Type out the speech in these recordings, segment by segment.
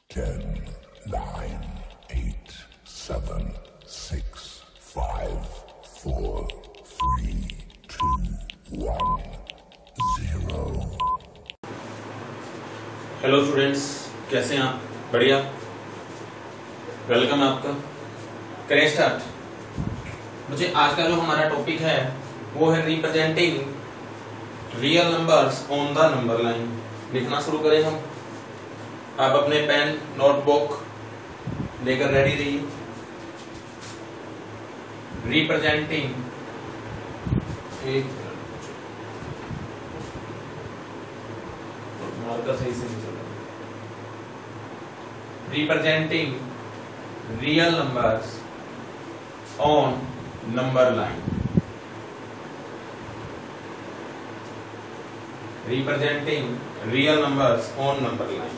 10, 9, 8, 7, 6, 5, 4, 3, 2, 1, 0। Hello students, कैसे हैं आप? बढ़िया, वेलकम आपका। करें स्टार्ट। मुझे आज का जो हमारा टॉपिक है वो है representing real numbers on the number line. लिखना शुरू करें हम। आप अपने पेन नोटबुक लेकर रेडी रहिए। रिप्रेजेंटिंग मार्कर सही से नहीं चल रहा। Representing real numbers on number line. Representing real numbers on number line.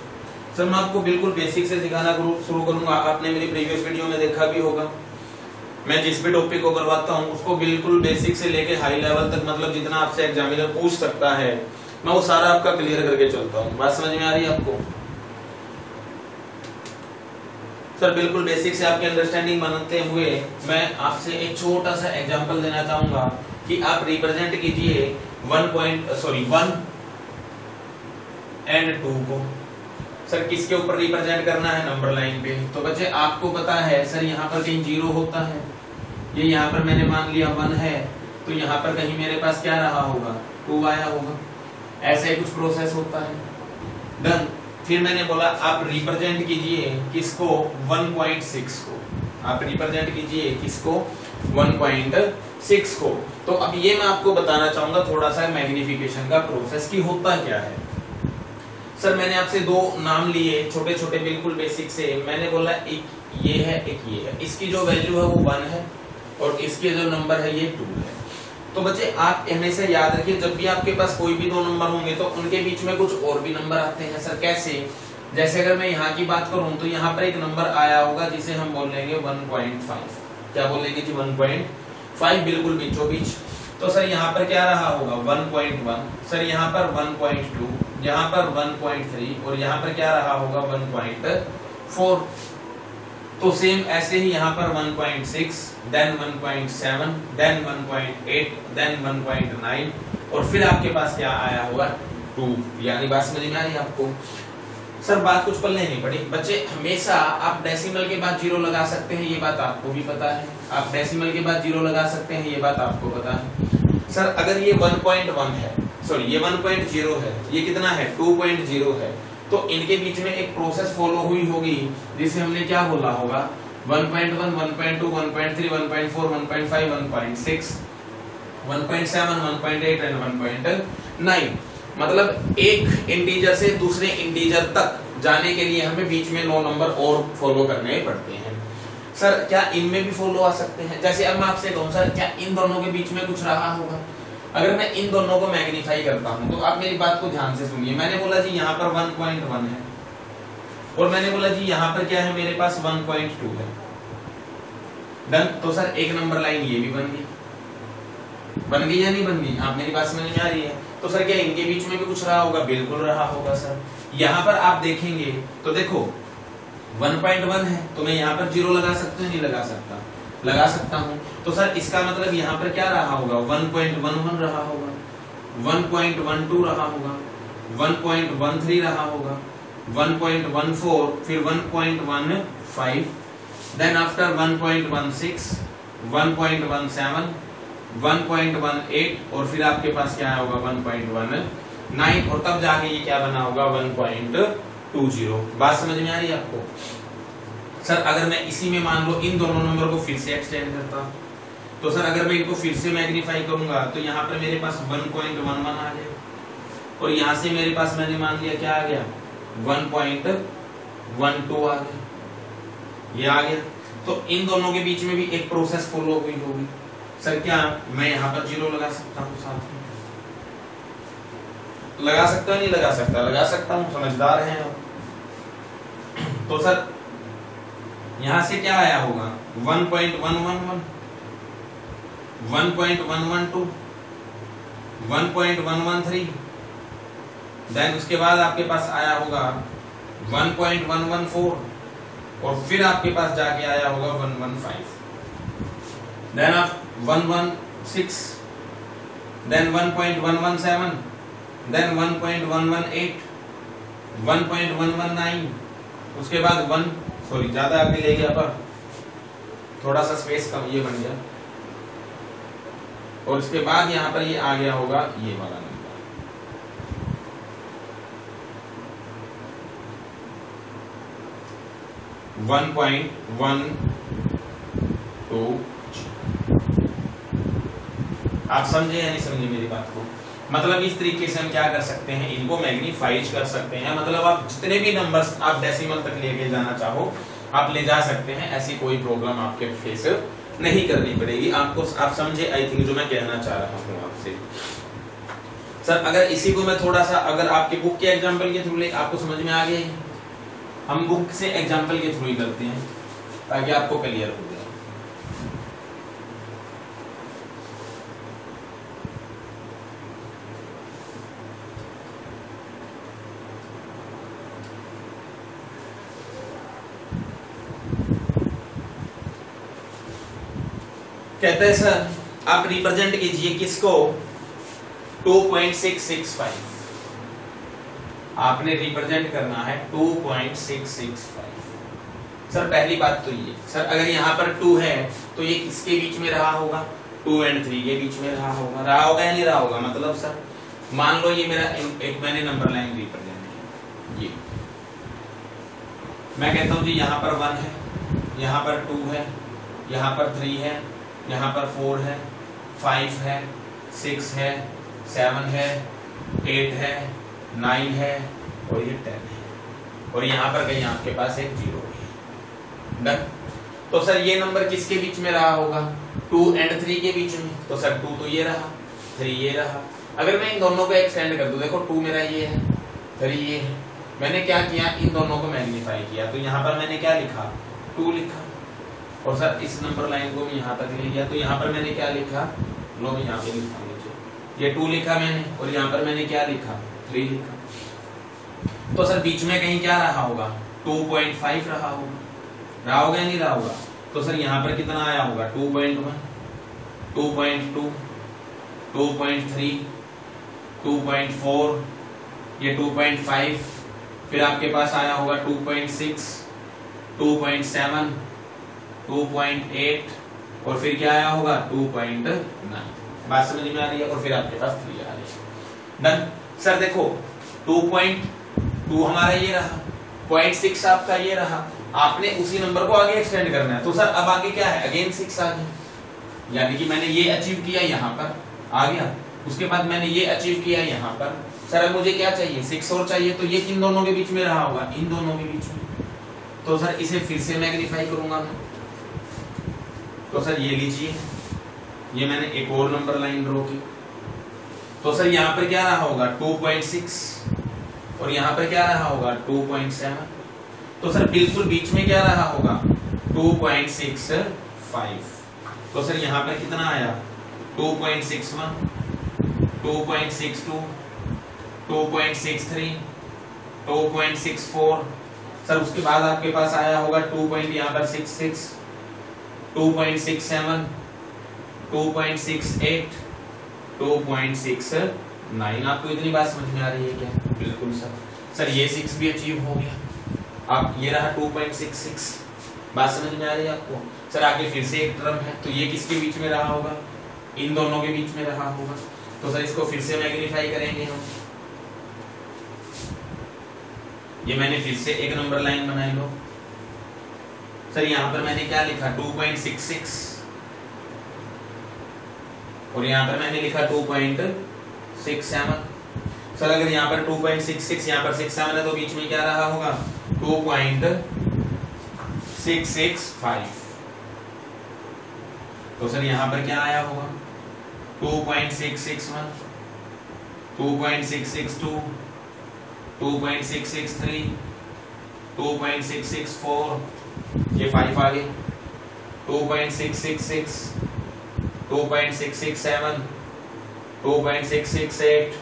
Sir मैं आपको बिल्कुल बेसिक से सिखाना शुरू करूंगा। आपने मेरी प्रीवियस वीडियो में देखा भी होगा। मैं जिस भी टॉपिक को करवाता हूं उसको बिल्कुल बेसिक से लेके हाई लेवल तक, मतलब जितना आपसे एग्जामिनर पूछ सकता है मैं वो सारा आपका क्लियर करके चलता हूं। बात समझ में आ रही है आपको? सर बिल्कुल बेसिक से आपकी अंडरस्टैंडिंग बनाते हुए मैं आपसे एक छोटा सा एग्जांपल देना चाहूंगा कि आप रिप्रेजेंट कीजिए 1 एंड 2 को। सर किसके ऊपर रिप्रेजेंट करना है? नंबर लाइन पे। तो बच्चे आपको पता है सर यहाँ पर कहीं 0 होता है, ये यहाँ पर मैंने मान लिया 1 है, तो यहाँ पर कहीं मेरे पास क्या रहा होगा? 2 आया होगा। ऐसे कुछ प्रोसेस होता है। डन। फिर मैंने बोला आप रिप्रेजेंट कीजिए किसको? 1.6 को। आप रिप्रेजेंट कीजिए किसको? 1.6 को। तो अब ये मैं आपको बताना चाहूंगा थोड़ा सा मैग्निफिकेशन का प्रोसेस की होता क्या है। सर मैंने आपसे 2 नाम लिए छोटे छोटे बिल्कुल बेसिक से। मैंने बोला एक ये है, एक ये है। इसकी जो वैल्यू है वो 1 है और इसके जो नंबर है ये 2 है। तो बच्चे आप हमेशा याद रखिए जब भी आपके पास कोई भी 2 नंबर होंगे तो उनके बीच में कुछ और भी नंबर आते हैं। सर कैसे? जैसे अगर मैं यहाँ की बात करूं तो यहाँ पर एक नंबर आया होगा जिसे हम बोलेंगे 1.5। क्या बोलेंगे जी? 1.5 बिल्कुल बीचों बीच। तो सर यहाँ पर क्या रहा होगा? 1.1। सर यहाँ पर 1.2, यहाँ पर 1.3 और यहाँ पर क्या रहा होगा? 1.4। तो सेम ऐसे ही यहाँ पर 1.6, देन 1.7, देन 1.8, देन 1.9 और फिर आपके पास क्या आया होगा? 2। यानी बात समझ में आ रही है आपको? सर बात कुछ पल्ले नहीं पड़ी। बच्चे हमेशा आप डेसिमल के बाद 0 लगा सकते हैं, ये बात आपको भी पता है। आप डेसिमल के बाद 0 लगा सकते हैं, ये बात आपको पता है। सर अगर ये 1.1 है, सॉरी ये 1.0 है, ये कितना है? 2.0 है, तो इनके बीच में एक प्रोसेस फॉलो हुई होगी जिसे हमने क्या बोला होगा? 1.1, 1.2, 1.3, 1.4, 1.5, 1.6, 1.7, 1.8 एंड 1.9। मतलब एक इंटीजर से दूसरे इंटीजर तक जाने के लिए हमें बीच में 9 नंबर और फॉलो करने पड़ते हैं। सर क्या इनमें भी फॉलो आ सकते हैं? जैसे अब मैं आपसे कहूं सर क्या इन दोनों के बीच में कुछ रहा होगा? अगर मैं इन दोनों को मैग्नीफाई करता हूं तो आप मेरी बात को ध्यान से सुनिए। मैंने बोला जी यहाँ पर 1.1 है और मैंने बोला जी यहाँ पर क्या है? मेरे पास 1.2 है। डन। तो सर एक नंबर लाइन ये भी बन गई। बन गई या नहीं बन गई? आप मेरी बात समझ में आ रही है? तो सर क्या इनके बीच में भी कुछ रहा होगा? बिल्कुल रहा होगा सर। यहाँ पर आप देखेंगे तो देखो 1.1 है तो मैं यहाँ पर 0 लगा सकता हूँ? नहीं लगा सकता? लगा सकता हूँ। तो सर इसका मतलब यहाँ पर क्या रहा होगा? 1.11 रहा होगा, 1.12 रहा होगा, 1.13 रहा होगा, 1.14, फिर 1.15, देन आफ्टर 1.16, 1.17, 1.18 और फिर आपके पास क्या होगा? 1.19 और तब जाके ये क्या बना होगा? 1.20। बात समझ में आ रही है आपको? सर अगर मैं इसी में मान लो इन दोनों नंबर को फिर से एक्सटेंड करता हूं तो सर अगर मैं इनको फिर से मैग्नीफाई करूंगा तो यहाँ पर मेरे पास 1.11 आ गया और यहाँ से मेरे पास मैंने मान लिया क्या आ गया? 1.12 आ गया, ये आ गया। तो इन दोनों के बीच में भी एक प्रोसेस फॉलो हुई होगी। सर क्या मैं यहाँ पर 0 लगा सकता हूँ? साथ में लगा सकता नहीं लगा सकता? लगा सकता हूँ। समझदार हैं आप। तो सर यहां से क्या आया होगा? 1.111, 1.112, 1.113, देन उसके बाद आपके पास आया होगा 1.114 और फिर आपके पास जाके आया होगा 115, देन आप 116, देन 1.117, देन 1.118, 1.119, उसके बाद ज्यादा आगे ले गया पर थोड़ा सा स्पेस कम ये बन गया, और उसके बाद यहाँ पर ये आ गया होगा ये वाला नंबर 1.12। आप समझे या नहीं समझे मेरी बात को? मतलब इस तरीके से हम क्या कर सकते हैं, इनको मैग्नीफाइज कर सकते हैं। मतलब आप जितने भी नंबर्स आप डेसिमल तक लेके जाना चाहो आप ले जा सकते हैं, ऐसी कोई प्रॉब्लम आपके फेस नहीं करनी पड़ेगी आपको। आप समझे आई थिंक जो मैं कहना चाह रहा हूँ आपसे। सर अगर इसी को मैं थोड़ा सा अगर आपके बुक के एग्जाम्पल के थ्रू ले, आपको समझ में आ गया? हम बुक से एग्जाम्पल के थ्रू ही करते हैं ताकि आपको क्लियर हो जाए। कहते हैं सर आप रिप्रेजेंट कीजिए किसको, 2.665। आपने रिप्रेजेंट करना है 2.665। सर पहली बात तो ये, सर अगर यहाँ पर 2 है तो ये किसके बीच में रहा होगा, 2 और 3 के बीच में रहा होगा या नहीं रहा होगा? मतलब सर मान लो ये मेरा एक मैंने नंबर लाइन रिप्रेजेंट किया, ये मैं कहता हूँ जी यहाँ पर 1 है, यहाँ पर 2 है, यहाँ पर 3 है, यहाँ पर 4 है, 5 है, 6 है, 7 है, 8 है, 9 है और ये 10 है, और यहाँ पर कहीं आपके पास एक 0 है। डन। तो सर ये नंबर किसके बीच में रहा होगा, 2 और 3 के बीच में। तो सर 2 तो ये रहा, 3 ये रहा। अगर मैं इन दोनों को एक्सटेंड कर दूं, देखो 2 मेरा ये है, 3 ये है, मैंने क्या किया, इन दोनों को मैग्नीफाई किया, तो यहाँ पर मैंने क्या लिखा, 2 लिखा। और सर इस नंबर लाइन को भी यहाँ तक ले गया, तो यहाँ पर मैंने क्या लिखा, लो मैं यहाँ पे लिखा नीचे, ये 2 लिखा मैंने, और यहाँ पर मैंने क्या लिखा, 3 लिखा। तो सर बीच में कहीं क्या रहा होगा, 2.5 रहा होगा या नहीं रहा होगा? तो सर यहाँ पर कितना आया होगा, 2.1, 2.2, 2.3, 2.4, ये 2.5, फिर आपके पास आया होगा 2.6, 2.7, 2.8 और फिर क्या आया होगा 2.9। बात समझ में आ रही है? और फिर आपके पास 3 आ रही है। डन। सर देखो 2.2 हमारा ये रहा, 0.6 आपका ये रहा, आपने उसी नंबर को आगे एक्सटेंड करना है। तो सर अब आगे क्या है, अगेन 6 आ गया, यानी कि मैंने ये अचीव किया, यहाँ पर आ गया, उसके बाद मैंने ये अचीव किया यहाँ पर। सर अब मुझे क्या चाहिए, 6 और चाहिए, तो ये किन दोनों के बीच में रहा होगा, इन दोनों के बीच में। तो सर इसे फिर से मैग्नीफाई करूंगा मैं, तो सर ये लीजिए, ये मैंने एक और नंबर लाइन ड्रॉ की। तो सर यहाँ पर क्या रहा होगा 2.6 और यहाँ पर क्या रहा होगा 2.7। तो सर बिल्कुल बीच में क्या रहा होगा 2.65। तो सर यहाँ पर कितना आया 2.61, 2.62, 2.63, 2.64। सर उसके बाद आपके पास आया होगा 2.66, 2.67, 2.68, 2.69। आपको इतनी बात समझ में आ रही है क्या? बिल्कुल सर। सर ये 6 भी अचीव हो गया, आप ये रहा 2.66। बात समझ में आ रही है आपको? सर आगे फिर से एक टर्म है, तो ये किसके बीच में रहा होगा, इन दोनों के बीच में रहा होगा। तो सर इसको फिर से मैग्नीफाई करेंगे हम, ये मैंने फिर से एक नंबर लाइन बनाई लो। सर यहाँ पर मैंने क्या लिखा 2.66 और यहाँ पर मैंने लिखा 2.67। सर अगर यहाँ पर 2.66 यहाँ पर 67 है तो बीच में क्या रहा होगा 2.665। तो सर यहाँ पर क्या आया होगा 2.661, 2.662, 2.663, 2.664, ये 5 आ गए, 2.666, 2.667, 2.668,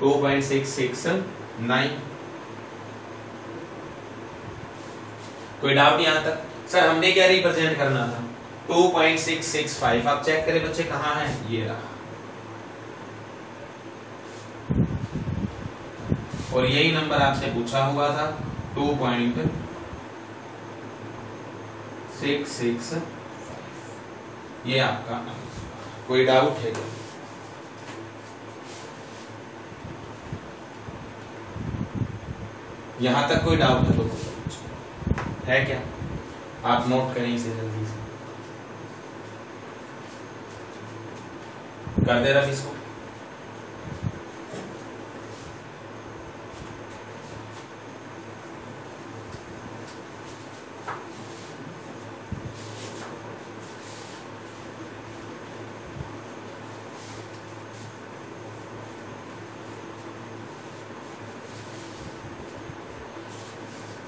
2.669। कोई डाउट यहाँ तक? सर हमने क्या रिप्रेजेंट करना था? 2.665। आप चेक करें बच्चे कहाँ है, ये रहा। और यही नंबर आपसे पूछा हुआ था 2.665। ये आपका आंसर। कोई डाउट है क्या? यहां तक कोई डाउट है तो है क्या? आप नोट करें इसे जल्दी से, कर दे रफ इसको।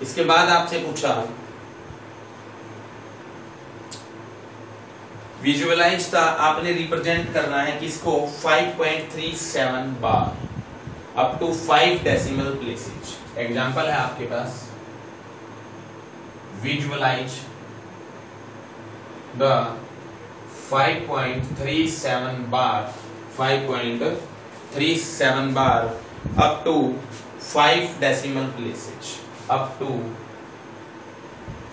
इसके बाद आपसे पूछा विजुअलाइज था, आपने रिप्रेजेंट करना है किसको? 5.37 bar up to 5 decimal places. Example है आपके पास, visualise the 5.37 bar 5.37 bar up to 5 decimal places, up to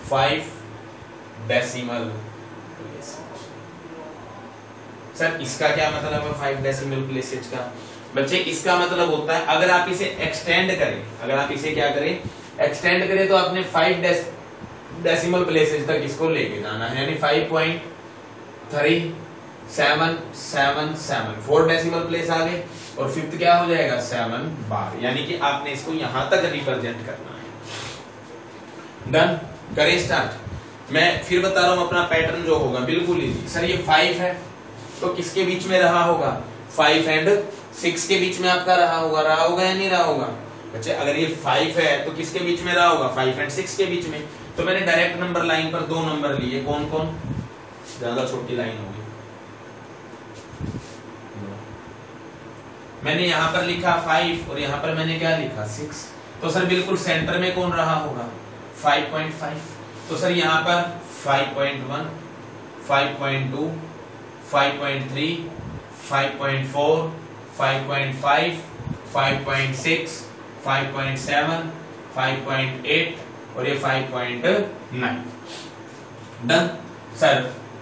5 decimal places. Sir इसका क्या मतलब है 5 डेसिमल प्लेसेज का? बच्चे इसका मतलब होता है अगर आप इसे एक्सटेंड करें, अगर आप इसे क्या करें, एक्सटेंड करें, तो आपने 5 डेसिमल प्लेसेज तक इसको लेके जाना है, यानी 5.3777 4 डेसिमल प्लेस आ गए, और फिफ्थ क्या हो जाएगा 7 बार, यानी कि आपने इसको यहां तक रिप्रेजेंट करना है। डन, करें स्टार्ट। मैं फिर बता रहा हूं अपना पैटर्न जो होगा बिल्कुल इजी। सर ये 5 है तो किसके बीच में रहा होगा? 5 एंड 6 के बीच में आपका रहा होगा या नहीं रहा होगा? बच्चे अगर ये 5 है तो किसके बीच में रहा होगा? 5 एंड 6 के बीच में। तो मैंने डायरेक्ट नंबर लाइन पर 2 नंबर लिए, कौन कौन? ज्यादा छोटी लाइन होगी, मैंने यहां पर लिखा 5 और यहां पर मैंने क्या लिखा 6। तो सर बिल्कुल सेंटर में कौन रहा होगा? 5.5। तो सर यहां पर 5.1, 5.2, 5.3, 5.4, 5.5, 5.6, 5.7, 5.8 और ये 5.9। डन। सर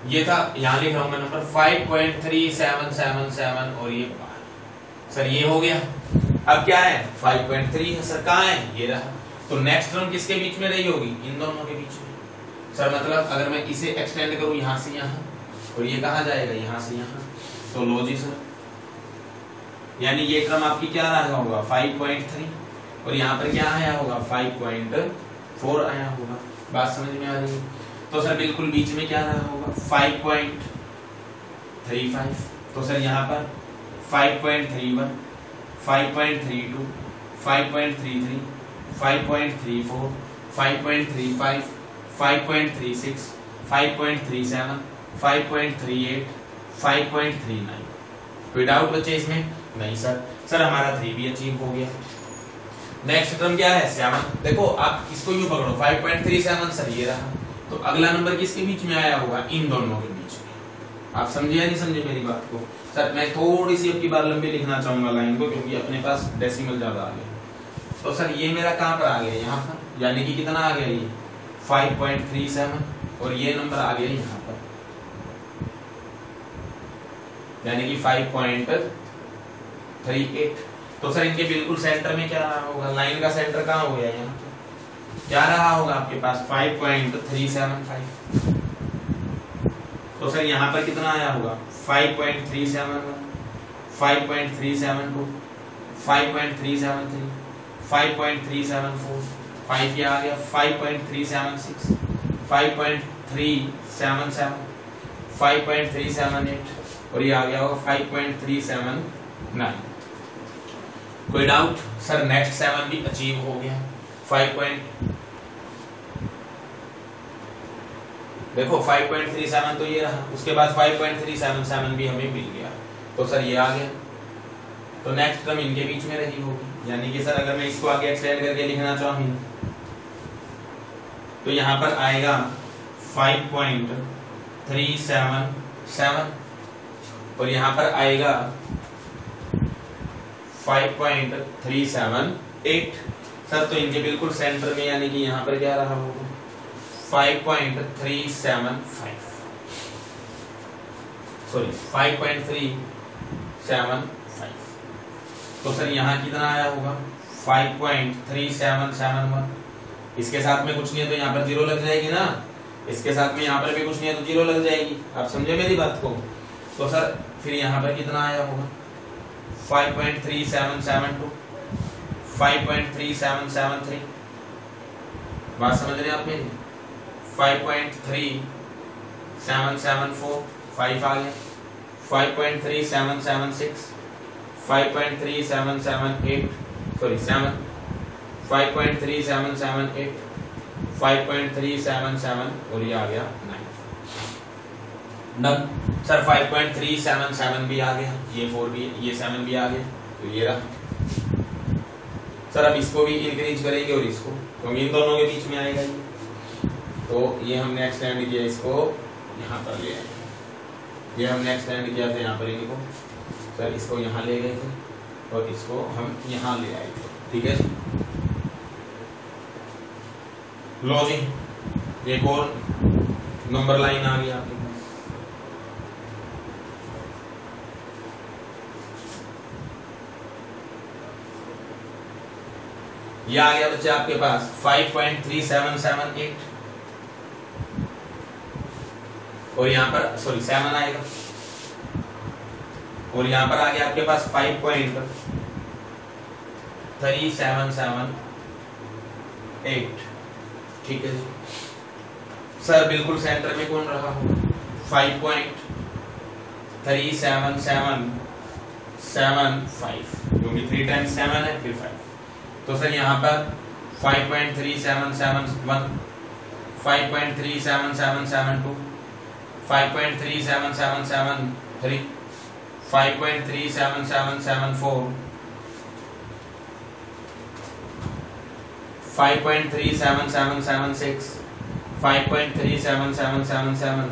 ये था, यहां लिख रहा हूं मैं नंबर 5.3777 और ये सर ये हो गया। अब क्या है 5.3 है सर, कहाँ है? ये रहा। तो नेक्स्ट टर्म किसके बीच में रही होगी? इन दोनों के बीच में। सर मतलब अगर मैं इसे एक्सटेंड करूं यहां से यहां, और ये कहां जाएगा? यहां से यहां। तो लो जी सर, यानी ये क्रम आपकी क्या रहा होगा? 5.3 और यहाँ पर क्या आया होगा? 5.4 आया होगा। बात समझ में आ रही है? तो सर बिल्कुल बीच में क्या रहा होगा? 5.35। तो सर यहाँ पर 5.31, 5.32, 5.33, 5.34, 5.35, 5.36, 5.37, 5.38, 5.39। कोई डाउट बच्चे इसमें? नहीं सर। सर हमारा 3 भी अचीव हो गया। नेक्स्ट टर्म क्या है? 7। देखो आप इसको यूं पकड़ो, 5.37 सर ये रहा। तो अगला नंबर किसके बीच में आया होगा? इन दोनों के बीच में। आप समझे या नहीं समझे मेरी बात को? सर मैं थोड़ी सी अब की बार लंबी लिखना चाहूंगा लाइन को, क्योंकि अपने पास डेसिमल ज्यादा आ गया। तो सर ये मेरा कहां पर आ गया? यहाँ पर, यानी कि कितना आ गया? ये 5.37 और ये नंबर आ गया यहाँ पर, यानी कि 5.38। तो सर इनके बिल्कुल सेंटर में क्या रहा होगा? लाइन का सेंटर कहाँ हो गया? यहाँ पे क्या रहा होगा आपके पास? 5.375। तो सर यहाँ पर कितना आया होगा? 5.371, 5.372, 5.373, 5.374, 5 ये आ गया, 5.376, 5.377, 5.378 और ये आ गया होगा 5.379। कोई डाउट? सर नेक्स्ट 7 भी अचीव हो गया। 5. देखो 5.37 तो ये रहा, उसके बाद 5.377 भी हमें मिल गया। तो सर ये आ गया। तो नेक्स्ट टर्म इनके बीच में रही होगी, यानी कि सर अगर मैं इसको आगे एक्सटेंड करके लिखना चाहूँ तो यहाँ पर आएगा 5.377 और यहाँ पर आएगा 5.378। सर तो इनके बिल्कुल सेंटर में, यानी कि यहाँ पर क्या रहा होगा 5.375, सॉरी 5.375। तो सर यहाँ कितना आया होगा 5.3771। इसके साथ में कुछ नहीं है तो यहाँ पर जीरो लग जाएगी ना, इसके साथ में यहाँ पर भी कुछ नहीं है तो जीरो लग जाएगी। आप समझे मेरी बात को? तो सर फिर यहाँ पर कितना आया होगा 5.3772, 5.3773। बात समझ रहे हैं आप मेरी? 5.3774 5 आ गया, 5.3776, 5.3778 सॉरी 7, 5.3778, 5.377 और ये आ गया 9। डन सर 5.377 भी आ गया, ये 4 भी, ये 7 भी आ गया, तो ये रहा। सर अब इसको भी इंक्रीज करेंगे और इसको, क्योंकि इन दोनों के बीच में आएगा ये, तो ये हमने एक्सटेंड किया, इसको यहाँ पर ले आए, ये हमने एक्सटेंड किया था यहाँ पर इनको। सर इसको यहाँ ले गए थे और इसको हम यहाँ ले आए थे, ठीक है। लो जी एक और नंबर लाइन आ गई आपके पास। ये आ गया बच्चे आपके पास 5.3778 और यहाँ पर सॉरी 7 आएगा और यहाँ पर आ गया आपके पास 5.3778। ठीक है जी। सर बिल्कुल सेंटर में कौन रहा होगा 5.3775 क्योंकि 3 टाइम्स 7 है फिर 5। तो सर यहाँ पर 5.3771, 5.37772, 5.37773, 5.37774, 5.37776, 5.37777,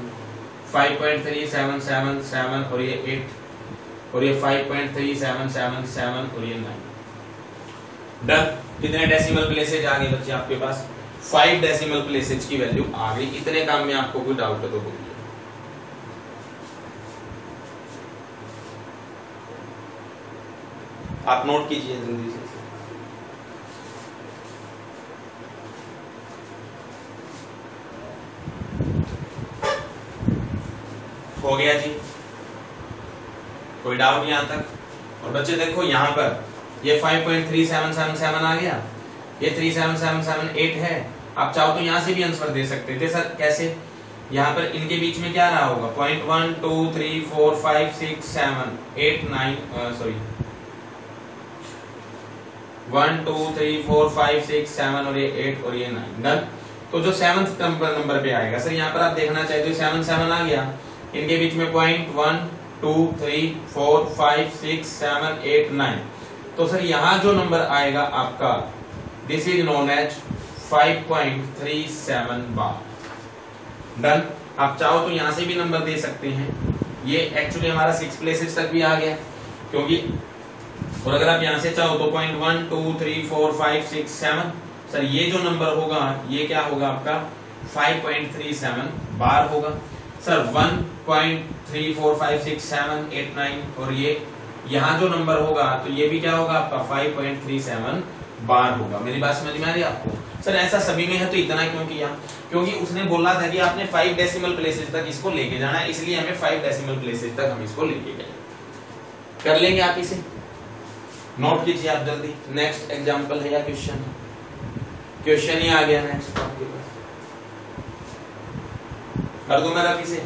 5.3777 और ये 8 और ये 5.3777 और ये 9। डन। कितने डेसिमल प्लेसेज आ गए बच्चे आपके पास? 5 डेसिमल प्लेसेज की वैल्यू आ गई। इतने काम में आपको कोई डाउट है तो बोलिए। आप नोट कीजिए जल्दी से। हो गया जी, कोई डाउट यहां तक? और बच्चे देखो यहां पर ये 5.3777 आ गया, ये 37778 है। आप चाहो तो यहां से भी आंसर दे सकते थे। सर कैसे? यहाँ पर इनके बीच में क्या रहा होगा 0.1 2 3 4 5 6 7 8 9 सॉरी 1 2 3 4 5 6 7 और ये 8 और ये 9। डन। तो जो 7th नंबर पे आएगा सर यहाँ पर आप देखना चाहते हो 7 7 आ गया, इनके बीच में 0.1 2 3 4 5 6 7 8 9। तो सर यहाँ जो नंबर आएगा आपका this is known as 5.37 bar. Done. आप चाहो तो यहां से भी नंबर दे सकते हैं। ये एक्चुअली हमारा 6 प्लेसेस तक भी आ गया क्योंकि, और अगर आप यहां से चाहो तो 0.1 2 3 4 5 6 7 सर ये जो नंबर होगा ये क्या होगा आपका 5.37 बार होगा। सर 1.3456789 और ये यहाँ जो नंबर होगा तो ये भी क्या होगा आपका 5.37 बार होगा। मेरी बात समझ में आ रही है आपको? सर ऐसा सभी में है तो इतना क्यों किया? क्योंकि उसने बोला था कि आपने 5 डेसिमल प्लेसेस तक इसको लेके जाना है, इसलिए हमें 5 डेसिमल प्लेसेस तक हम इसको लेके गए। कर लेंगे आप इसे, नोट कीजिए आप जल्दी। नेक्स्ट एग्जांपल है या क्वेश्चन? क्वेश्चन ही आ गया नेक्स्ट आपके पास। कर दूं मैं रफी से?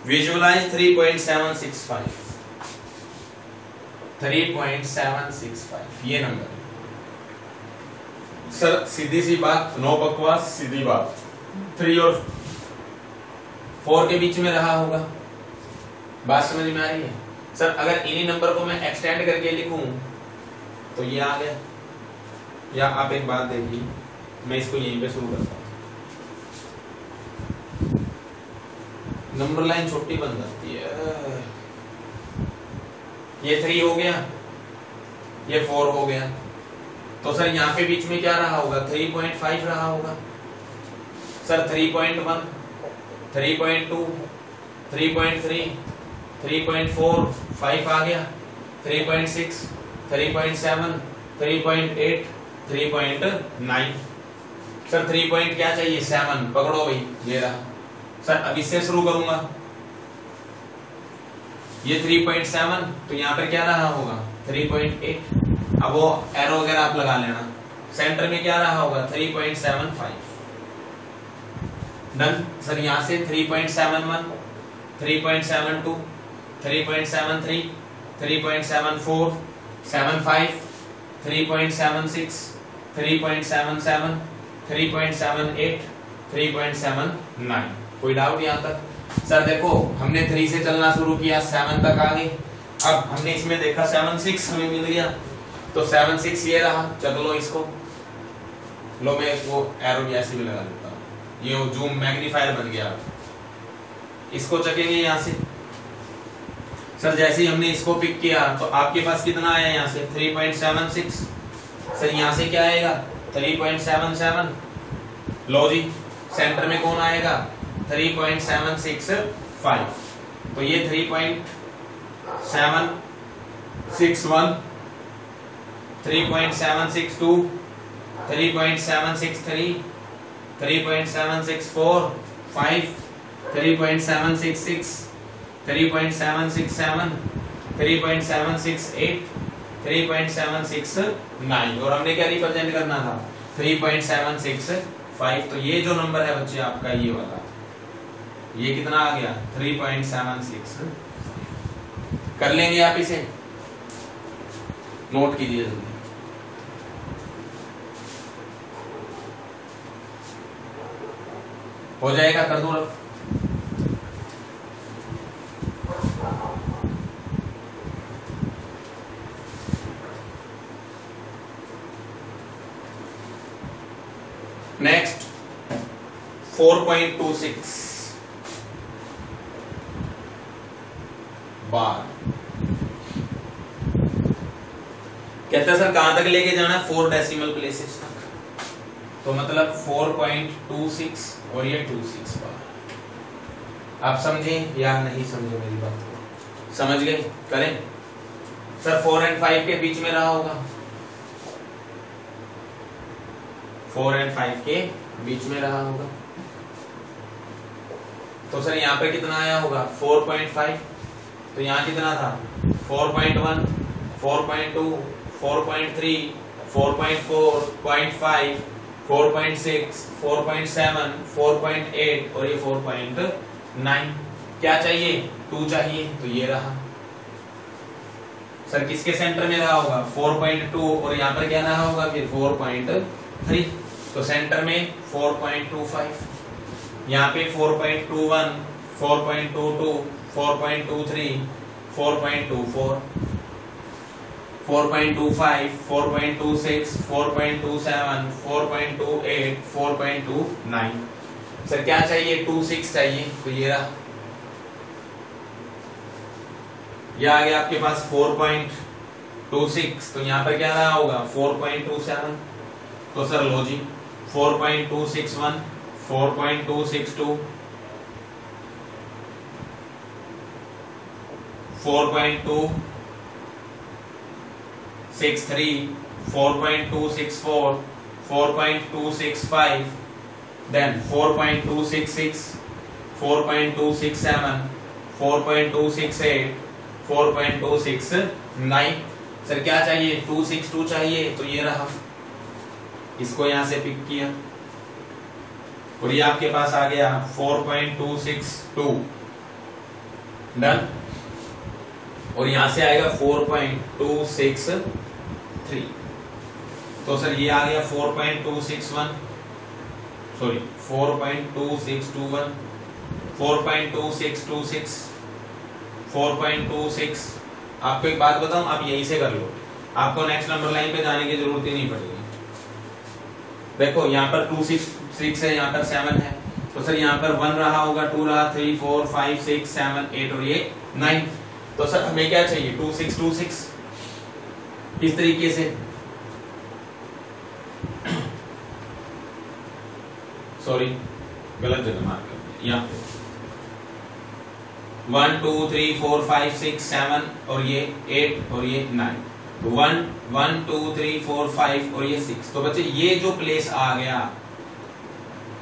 विजुअलाइज 3.765 3.765 ये नंबर। सर सीधी सी बात, नो बकवास, सीधी बात, 3 और 4 के बीच में रहा होगा। बात समझ में आ रही है? सर अगर इन्हीं नंबर को मैं एक्सटेंड करके लिखूं तो ये आ गया। या आप एक बात देखिए, मैं इसको यहीं पे शुरू करता हूं, नंबर लाइन छोटी बन जाती है। ये 3 हो गया, ये 4 हो गया, तो सर यहाँ पे बीच में क्या रहा होगा? 3.5 रहा होगा। सर 3.1, 3.2, 3.3, 3.4, 5 आ गया, 3.6, 3.7, 3.8, 3.9। सर 3 पॉइंट क्या चाहिए? 7 पकड़ो भाई, ये रहा। सर अब इससे शुरू करूंगा, ये 3.7, तो यहाँ पर क्या रहा होगा? 3.8। अब वो एरो वगैरह आप लगा लेना। सेंटर में क्या रहा होगा? 3.75। डन। सर यहाँ से 3.71, 3.72, 3.73, 3.74, 75, 3.76, 3.77, 3.78, 3.79। कोई डाउट यहाँ तक? सर देखो हमने 3 से चलना शुरू किया, 7 तक आ गए। अब हमने इसमें देखा 7.6 हमें मिल गया, तो 7.6 ये रहा। चलो लो इसको, लो मैं वो एरो भी ऐसे भी लगा देता हूँ, ये वो जूम मैग्नीफायर बन गया। इसको चकेंगे यहाँ से। सर जैसे ही हमने इसको पिक किया तो आपके पास कितना आया यहाँ से? 3.76। सर यहाँ से क्या आएगा? 3.77। लो जी, सेंटर में कौन आएगा? 3.765। तो ये 3.761, 3.762, 3.763, 3.764, 5, 3.766, 3.767, 3.768, 3.769। और हमने क्या रिप्रेजेंट करना था? 3.765। तो ये जो नंबर है बच्चे आपका ये वाला, ये कितना आ गया? 3.76। कर लेंगे आप इसे, नोट कीजिए जल्दी। हो जाएगा? कर दो रफ। नेक्स्ट 4.26 बार। कहता है सर कहां तक लेके जाना है? 4 डेसिमल प्लेसेस तक। तो मतलब 4.26 और ये 26 बार। आप समझे या नहीं समझे मेरी बात को? समझ गए? करें। सर 4 और 5 के बीच में रहा होगा, 4 और 5 के बीच में रहा होगा। तो सर यहाँ पे कितना आया होगा? 4.5। तो यहाँ कितना था? 4.1, 4.2, 4.3, 4.4, 0.5, 4.6, 4.7, 4.8 और ये 4.9। क्या चाहिए? 2 चाहिए, तो ये रहा। सर किसके सेंटर में रहा होगा? 4.2 और यहाँ पर क्या रहा होगा? फिर 4.3। तो सेंटर में 4.25, यहाँ पे 4.21, 4.22, 4.23, 4.24, 4.25, 4.26, 4.27, 4.28, 4.29। सर क्या चाहिए? 26 चाहिए, तो ये रहा। ये आ गया आपके पास 4.26, तो यहाँ पर क्या रहा होगा? 4.27। तो सर लो जी, 4.261, 4.262, 4.263, 4.264, 4.265, then 4.266, 4.267, 4.268, 4.269। सर क्या चाहिए? 262 चाहिए, तो ये रहा। इसको यहां से पिक किया और ये आपके पास आ गया 4.262। डन। और यहां से आएगा 4.263, तो सर ये आ गया 4.261, सॉरी 4.2621, 4.2626, 4.26। आपको एक बात बताऊं, आप यहीं से कर लो, आपको नेक्स्ट नंबर लाइन पे जाने की जरूरत ही नहीं पड़ेगी। देखो यहाँ पर 266 है, यहाँ पर 7 है, तो सर यहाँ पर 1 रहा होगा, 2 रहा, 3 4 5 6 7 8 और ये 9। तो सर हमें क्या चाहिए, 2626। किस तरीके से, सॉरी गलत जगह मार्क कर दिया, यहाँ 1 2 3 4 5 6 7 और ये 8 और ये 9, 1 1 2 3 4 5 और ये 6। तो बच्चे ये जो प्लेस आ गया,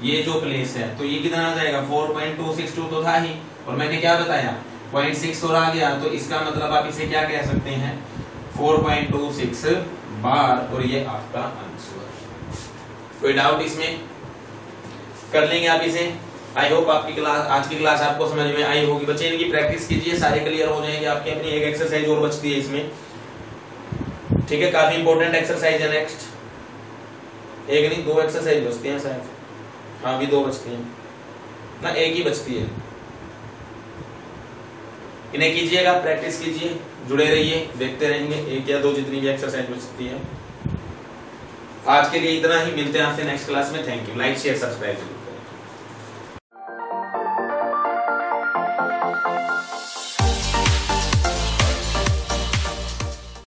ये जो प्लेस है, तो ये कितना आ जाएगा, 4.262 तो था ही, और मैंने क्या बताया 0.6 और आ गया, तो इसका मतलब आप इसे क्या कह सकते हैं, 4.26 बार, और ये आपका आंसर। कोई डाउट इसमें, कर लेंगे आप इसे। आई होप आपकी क्लास, आज की क्लास आपको समझ में आई होगी। बच्चे इनकी प्रैक्टिस कीजिए, सारे क्लियर हो जाएंगे आपके। अपनी एक एक्सरसाइज और बचती है इसमें, ठीक है, काफी इंपॉर्टेंट एक्सरसाइज है नेक्स्ट। एक नहीं 2 एक्सरसाइज बचती हैं शायद, हाँ भी 2 बचती हैं ना, एक ही बचती है। इन्हें कीजिएगा, प्रैक्टिस कीजिए, जुड़े रहिए, देखते रहेंगे 1 या 2 जितनी भी एक्सरसाइज बचती है। आज के लिए इतना ही, मिलते हैं आपसे नेक्स्ट क्लास में। Thank you, like share subscribe.